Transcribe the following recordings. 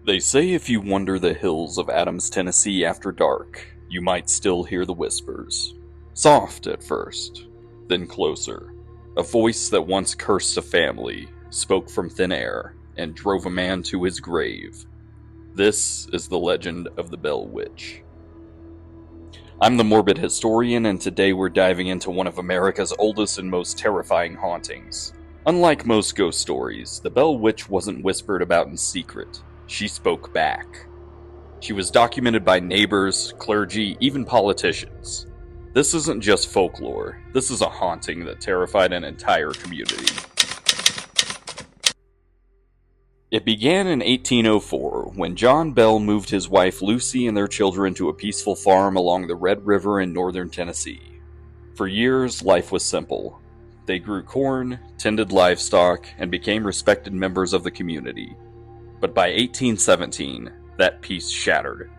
They say if you wander the hills of Adams, Tennessee after dark, you might still hear the whispers. Soft at first, then closer. A voice that once cursed a family spoke from thin air and drove a man to his grave. This is the legend of the Bell Witch. I'm the Morbid Historian, and today we're diving into one of America's oldest and most terrifying hauntings. Unlike most ghost stories, the Bell Witch wasn't whispered about in secret. She spoke back. She was documented by neighbors, clergy, even politicians. This isn't just folklore, this is a haunting that terrified an entire community. It began in 1804 when John Bell moved his wife Lucy and their children to a peaceful farm along the Red River in northern Tennessee. For years, life was simple. They grew corn, tended livestock, and became respected members of the community. But by 1817, that peace shattered.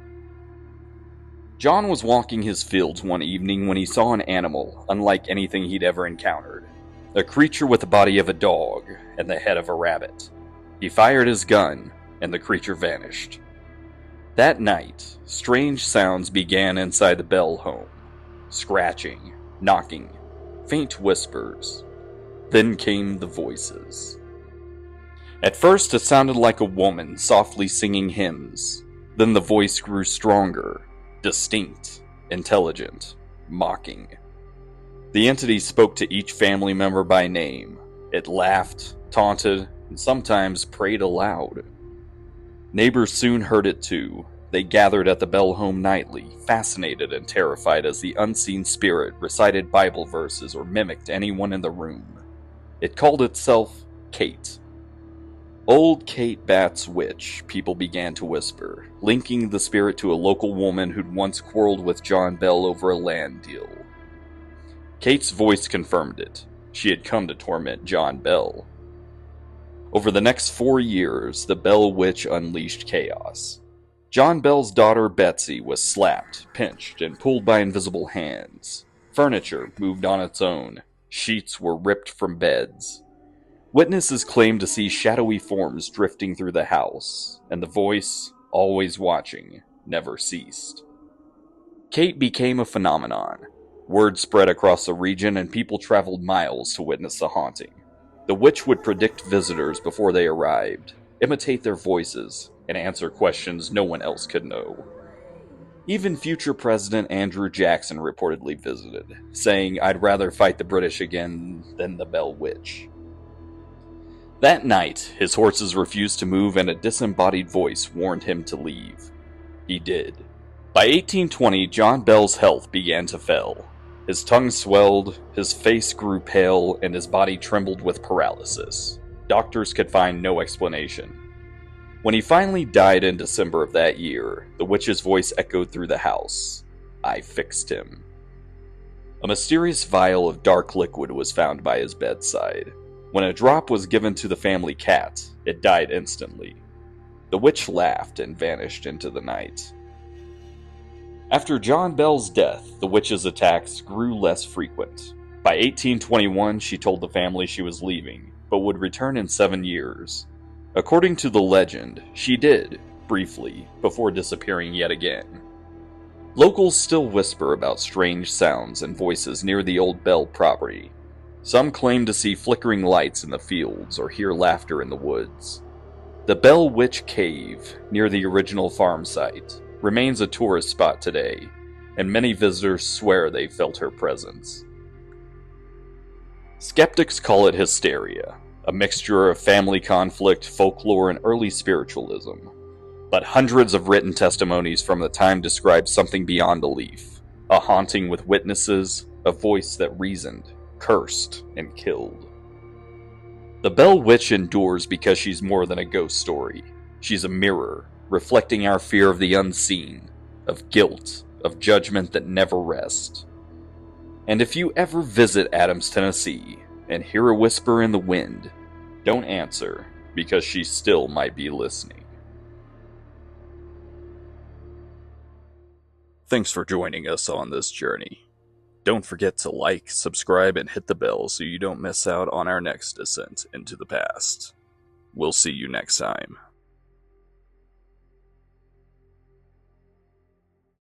John was walking his fields one evening when he saw an animal unlike anything he'd ever encountered. A creature with the body of a dog and the head of a rabbit. He fired his gun, and the creature vanished. That night, strange sounds began inside the Bell home. Scratching, knocking, faint whispers. Then came the voices. At first, it sounded like a woman softly singing hymns. Then the voice grew stronger, distinct, intelligent, mocking. The entity spoke to each family member by name. It laughed, taunted, and sometimes prayed aloud. Neighbors soon heard it too. They gathered at the Bell home nightly, fascinated and terrified as the unseen spirit recited Bible verses or mimicked anyone in the room. It called itself Kate. Old Kate Bat's witch, people began to whisper, linking the spirit to a local woman who'd once quarreled with John Bell over a land deal. Kate's voice confirmed it. She had come to torment John Bell. Over the next 4 years, the Bell Witch unleashed chaos. John Bell's daughter Betsy was slapped, pinched, and pulled by invisible hands. Furniture moved on its own. Sheets were ripped from beds. Witnesses claimed to see shadowy forms drifting through the house, and the voice, always watching, never ceased. Kate became a phenomenon. Word spread across the region, and people traveled miles to witness the haunting. The witch would predict visitors before they arrived, imitate their voices, and answer questions no one else could know. Even future President Andrew Jackson reportedly visited, saying, "I'd rather fight the British again than the Bell Witch." That night, his horses refused to move and a disembodied voice warned him to leave. He did. By 1820, John Bell's health began to fail. His tongue swelled, his face grew pale, and his body trembled with paralysis. Doctors could find no explanation. When he finally died in December of that year, the witch's voice echoed through the house. "I fixed him." A mysterious vial of dark liquid was found by his bedside. When a drop was given to the family cat, it died instantly. The witch laughed and vanished into the night. After John Bell's death, the witch's attacks grew less frequent. By 1821, she told the family she was leaving, but would return in 7 years. According to the legend, she did, briefly, before disappearing yet again. Locals still whisper about strange sounds and voices near the old Bell property. Some claim to see flickering lights in the fields or hear laughter in the woods. The Bell Witch Cave, near the original farm site, remains a tourist spot today, and many visitors swear they felt her presence. Skeptics call it hysteria, a mixture of family conflict, folklore, and early spiritualism. But hundreds of written testimonies from the time describe something beyond belief, a haunting with witnesses, a voice that reasoned, cursed, and killed. The Bell Witch endures because she's more than a ghost story. She's a mirror, reflecting our fear of the unseen, of guilt, of judgment that never rests. And if you ever visit Adams, Tennessee, and hear a whisper in the wind, don't answer, because she still might be listening. Thanks for joining us on this journey. Don't forget to like, subscribe, and hit the bell so you don't miss out on our next descent into the past. We'll see you next time.